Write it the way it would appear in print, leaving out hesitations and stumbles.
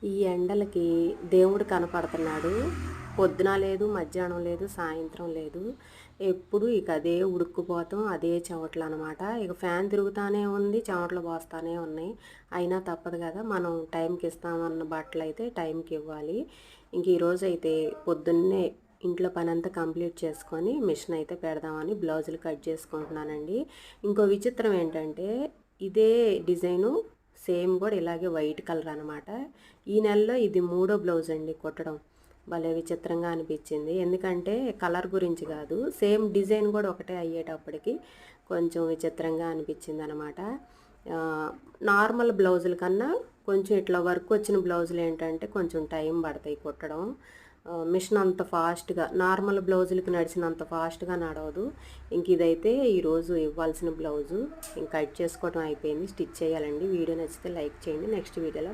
ఈ ఎండలకి దేవుడు కనపడుతున్నాడు. పొద్దున లేదు, మధ్యాహ్నం లేదు, సాయంత్రం లేదు. ఎప్పుడు ఇక అదే ఉడుక్కుపోతాం, అదే చెమటలు అనమాట. ఇక ఫ్యాన్ తిరుగుతానే ఉంది, చెమటలు పోస్తానే ఉన్నాయి. అయినా తప్పదు కదా, మనం టైంకి ఇస్తామన్న బట్టలు అయితే టైంకి ఇవ్వాలి. ఇంక ఈరోజు అయితే పొద్దున్నే ఇంట్లో పని అంతా కంప్లీట్ చేసుకొని మిషన్ అయితే పెడదామని బ్లౌజులు కట్ చేసుకుంటున్నానండి. ఇంకో విచిత్రం ఏంటంటే ఇదే డిజైను సేమ్ కూడా ఇలాగే వైట్ కలర్ అనమాట. ఈ నెలలో ఇది 3వ బ్లౌజ్ అండి కుట్టడం. భలే విచిత్రంగా అనిపించింది. ఎందుకంటే కలర్ గురించి కాదు, సేమ్ డిజైన్ కూడా ఒకటే అయ్యేటప్పటికి కొంచెం విచిత్రంగా అనిపించింది అనమాట. నార్మల్ బ్లౌజుల కన్నా కొంచెం ఇట్లా వర్క్ వచ్చిన బ్లౌజులు ఏంటంటే కొంచెం టైం పడతాయి కుట్టడం. మిషన్ అంత ఫాస్ట్గా నార్మల్ బ్లౌజులకి నడిచినంత ఫాస్ట్గా నడవదు. ఇంక ఇదైతే ఈరోజు ఇవ్వాల్సిన బ్లౌజు ఇంక కట్ చేసుకోవడం అయిపోయింది. స్టిచ్ చేయాలండి. వీడియో నచ్చితే లైక్ చేయండి. నెక్స్ట్ వీడియోలో